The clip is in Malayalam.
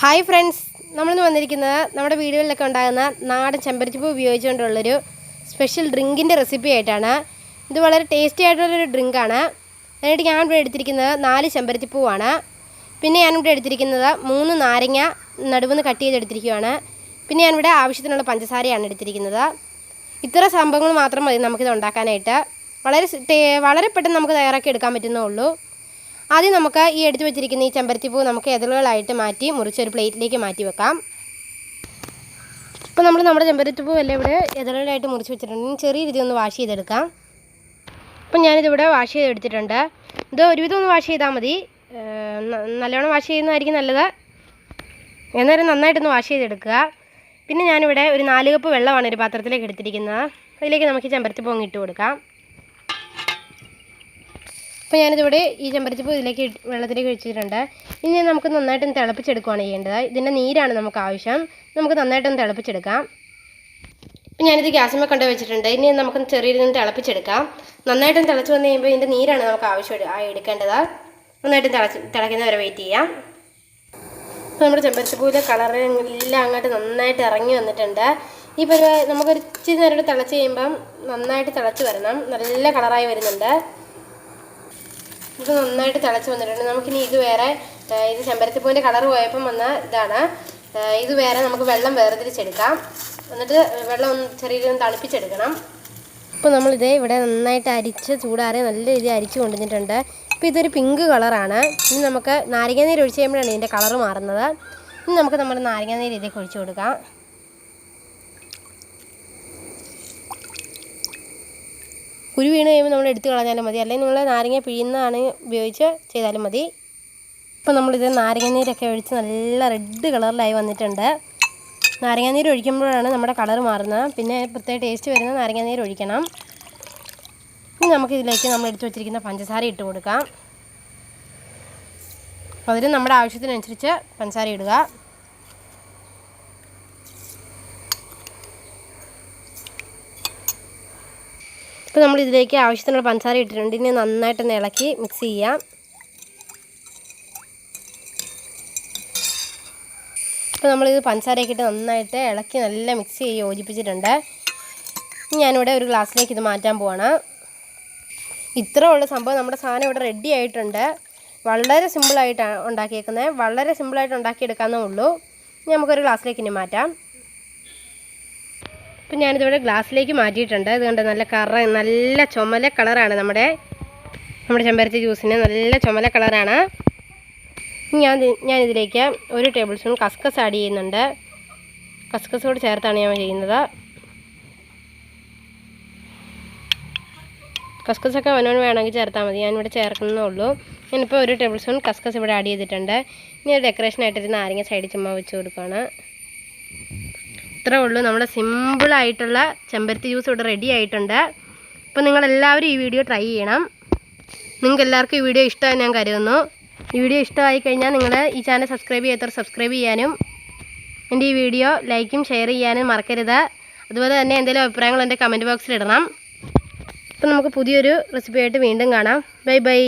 ഹായ് ഫ്രണ്ട്സ്, നമ്മളിന്ന് വന്നിരിക്കുന്നത് നമ്മുടെ വീടുകളിലൊക്കെ ഉണ്ടാകുന്ന നാടൻ ചെമ്പരത്തിപ്പൂ ഉപയോഗിച്ചുകൊണ്ടുള്ളൊരു സ്പെഷ്യൽ ഡ്രിങ്കിൻ്റെ റെസിപ്പി ആയിട്ടാണ്. ഇത് വളരെ ടേസ്റ്റി ആയിട്ടുള്ളൊരു ഡ്രിങ്കാണ്. അതിനായിട്ട് ഞാനിവിടെ എടുത്തിരിക്കുന്നത് 4 ചെമ്പരത്തിപ്പൂവാണ്. പിന്നെ ഞാനിവിടെ എടുത്തിരിക്കുന്നത് 3 നാരങ്ങ നടുവെന്ന് കട്ട് ചെയ്തെടുത്തിരിക്കുകയാണ്. പിന്നെ ഞാനിവിടെ ആവശ്യത്തിനുള്ള പഞ്ചസാരയാണ് എടുത്തിരിക്കുന്നത്. ഇത്ര സംഭവങ്ങൾ മാത്രം മതി നമുക്കിത് ഉണ്ടാക്കാനായിട്ട്. വളരെ പെട്ടെന്ന് നമുക്ക് തയ്യാറാക്കി എടുക്കാൻ പറ്റുന്നേ ഉള്ളൂ. ആദ്യം നമുക്ക് ഈ എടുത്തു വെച്ചിരിക്കുന്ന ഈ ചെമ്പരത്തിപ്പൂ നമുക്ക് ഇതളുകളായിട്ട് മാറ്റി മുറിച്ചൊരു പ്ലേറ്റിലേക്ക് മാറ്റി വെക്കാം. ഇപ്പോൾ നമ്മുടെ ചെമ്പരത്തിപ്പൂ എല്ലാം ഇവിടെ ഇതളുകളായിട്ട് മുറിച്ച് വെച്ചിട്ടുണ്ട്. ചെറിയ രീതി ഒന്ന് വാഷ് ചെയ്തെടുക്കാം. അപ്പം ഞാനിതിവിടെ വാഷ് ചെയ്തെടുത്തിട്ടുണ്ട്. ഇത് ഒരുവിധം ഒന്ന് വാഷ് ചെയ്താൽ മതി. നല്ലോണം വാഷ് ചെയ്യുന്നതായിരിക്കും നല്ലത്. എന്നാലും നന്നായിട്ടൊന്ന് വാഷ് ചെയ്തെടുക്കുക. പിന്നെ ഞാനിവിടെ ഒരു 4 കപ്പ് വെള്ളമാണ് ഒരു പാത്രത്തിലേക്ക് എടുത്തിരിക്കുന്നത്. അതിലേക്ക് നമുക്ക് ചെമ്പരത്തിപ്പൂ അങ്ങ് ഇട്ട് കൊടുക്കാം. അപ്പോൾ ഞാനിതിവിടെ ഈ ചെമ്പരത്തിപ്പൂ ഇതിലേക്ക് വെള്ളത്തിലേക്ക് ഒഴിച്ചിട്ടുണ്ട്. ഇനി നമുക്ക് നന്നായിട്ടൊന്ന് തിളപ്പിച്ചെടുക്കുകയാണ് ചെയ്യേണ്ടത്. ഇതിൻ്റെ നീരാണ് നമുക്ക് ആവശ്യം. നമുക്ക് നന്നായിട്ടൊന്ന് തിളപ്പിച്ചെടുക്കാം. ഇപ്പം ഞാനിത് ഗ്യാസിന്മേൽ കൊണ്ട് വെച്ചിട്ടുണ്ട്. ഇനി നമുക്ക് ചെറിയൊന്ന് തിളപ്പിച്ചെടുക്കാം. നന്നായിട്ടൊന്ന് തിളച്ച് വന്നു കഴിയുമ്പോൾ ഇതിൻ്റെ നീരാണ് നമുക്ക് ആവശ്യം എടുക്കേണ്ടത്. നന്നായിട്ട് തിളയ്ക്കുന്ന വരെ വെയിറ്റ് ചെയ്യാം. ഇപ്പോൾ നമ്മുടെ ചെമ്പരത്തിപ്പൂവിലെ കളറെല്ലാം അങ്ങോട്ട് നന്നായിട്ട് ഇറങ്ങി വന്നിട്ടുണ്ട്. ഈ പരിപാടി നമുക്കൊരു ഇച്ചിരി നേരം തിളച്ച് കഴിയുമ്പം നന്നായിട്ട് തിളച്ച് വരണം. നല്ല കളറായി വരുന്നുണ്ട്. ഇത് നന്നായിട്ട് തിളച്ച് വന്നിട്ടുണ്ട്. നമുക്കിനി ഇത് വേറെ ഇത് ചെമ്പരത്തിപ്പൂവിൻ്റെ കളർ പോയപ്പം വന്ന ഇതാണ്. ഇത് വേറെ നമുക്ക് വെള്ളം വേർതിരിച്ചെടുക്കാം. എന്നിട്ട് വെള്ളം ഒന്ന് ചെറിയ രീതിയിൽ തണുപ്പിച്ചെടുക്കണം. ഇപ്പോൾ നമ്മളിത് ഇവിടെ നന്നായിട്ട് അരിച്ച് ചൂടാറി നല്ല രീതിയിൽ അരിച്ച് കൊണ്ടുവന്നിട്ടുണ്ട്. ഇപ്പോൾ ഇതൊരു പിങ്ക് കളറാണ്. ഇനി നമുക്ക് നാരങ്ങാനീര് ഒഴിച്ച് കഴിയുമ്പോഴാണ് ഇതിൻ്റെ കളറ് മാറുന്നത്. ഇനി നമുക്ക് നമ്മുടെ നാരങ്ങാനീര് ഇതിലേക്ക് ഒഴിച്ച് കൊടുക്കാം. കുരു വീണ് കഴിയുമ്പോൾ നമ്മൾ എടുത്ത് കളഞ്ഞാലും മതി, അല്ലെങ്കിൽ നിങ്ങൾ നാരങ്ങ പിഴിയുന്നതാണ് ഉപയോഗിച്ച് ചെയ്താലും മതി. ഇപ്പോൾ നമ്മളിത് നാരങ്ങാനീരൊക്കെ ഒഴിച്ച് നല്ല റെഡ് കളറിലായി വന്നിട്ടുണ്ട്. നാരങ്ങാനീര് ഒഴിക്കുമ്പോഴാണ് നമ്മുടെ കളർ മാറുന്നത്. പിന്നെ പ്രത്യേക ടേസ്റ്റ് വരുന്ന നാരങ്ങാനീര് ഒഴിക്കണം. ഇനി നമുക്കിതിലേക്ക് നമ്മൾ എടുത്ത് വെച്ചിരിക്കുന്ന പഞ്ചസാര ഇട്ട് കൊടുക്കാം. അതിന് നമ്മുടെ ആവശ്യത്തിനനുസരിച്ച് പഞ്ചസാര ഇടുക. ഇപ്പോൾ നമ്മളിതിലേക്ക് ആവശ്യത്തിനുള്ള പഞ്ചസാര ഇട്ടിട്ടുണ്ട്. ഇനി നന്നായിട്ടൊന്ന് ഇളക്കി മിക്സ് ചെയ്യാം. ഇപ്പോൾ നമ്മളിത് പഞ്ചസാരയൊക്കെ ഇട്ട് നന്നായിട്ട് ഇളക്കി നല്ല മിക്സ് ചെയ്ത് യോജിപ്പിച്ചിട്ടുണ്ട്. ഞാനിവിടെ ഒരു ഗ്ലാസ്സിലേക്ക് ഇത് മാറ്റാൻ പോവാണ്. ഇത്ര ഉള്ള സംഭവം നമ്മുടെ സാധനം ഇവിടെ റെഡി ആയിട്ടുണ്ട്. വളരെ സിമ്പിളായിട്ടാണ് ഉണ്ടാക്കിയേക്കുന്നത്. വളരെ സിമ്പിളായിട്ട് ഉണ്ടാക്കിയെടുക്കാവുന്നേ ഉള്ളൂ. നമുക്കൊരു ഗ്ലാസ്സിലേക്ക് ഇനി മാറ്റാം. ഇപ്പം ഞാനിതിവിടെ ഗ്ലാസ്സിലേക്ക് മാറ്റിയിട്ടുണ്ട്. അതുകൊണ്ട് നല്ല ചുമല കളറാണ് നമ്മുടെ ചെമ്പരത്തി ജ്യൂസിന് നല്ല ചുമല കളറാണ്. ഞാനിതിലേക്ക് 1 ടേബിൾ സ്പൂൺ കസ്കസ് ആഡ് ചെയ്യുന്നുണ്ട്. കസ്കസോട് ചേർത്താണ് ഞാൻ ചെയ്യുന്നത്. കസ്കസൊക്കെ അവനവന് വേണമെങ്കിൽ ചേർത്താൽ മതി. ഞാനിവിടെ ചേർക്കുന്നേ ഉള്ളൂ. ഞാനിപ്പോൾ 1 ടേബിൾ സ്പൂൺ കസ്കസ് ഇവിടെ ആഡ് ചെയ്തിട്ടുണ്ട്. ഇനി ഒരു ഡെക്കറേഷനായിട്ടൊരു നാരങ്ങ സൈഡിൽ ചുമ്മാ വെച്ച് കൊടുക്കുകയാണ്. ഇത്രേ ഉള്ളൂ. നമ്മുടെ സിമ്പിളായിട്ടുള്ള ചെമ്പരത്തി ജ്യൂസ് ഇവിടെ റെഡി ആയിട്ടുണ്ട്. അപ്പോൾ നിങ്ങളെല്ലാവരും ഈ വീഡിയോ ട്രൈ ചെയ്യണം. നിങ്ങൾക്ക് എല്ലാവർക്കും ഈ വീഡിയോ ഇഷ്ടമായി ഞാൻ കരുതുന്നു. ഈ വീഡിയോ ഇഷ്ടമായി കഴിഞ്ഞാൽ നിങ്ങൾ ഈ ചാനൽ സബ്സ്ക്രൈബ് ചെയ്യാത്തവർ സബ്സ്ക്രൈബ് ചെയ്യാനും എൻ്റെ ഈ വീഡിയോ ലൈക്കും ഷെയർ ചെയ്യാനും മറക്കരുത്. അതുപോലെ തന്നെ എന്തെങ്കിലും അഭിപ്രായങ്ങൾ എൻ്റെ കമൻറ്റ് ബോക്സിൽ ഇടണം. അപ്പോൾ നമുക്ക് പുതിയൊരു റെസിപ്പി ആയിട്ട് വീണ്ടും കാണാം. Bye bye.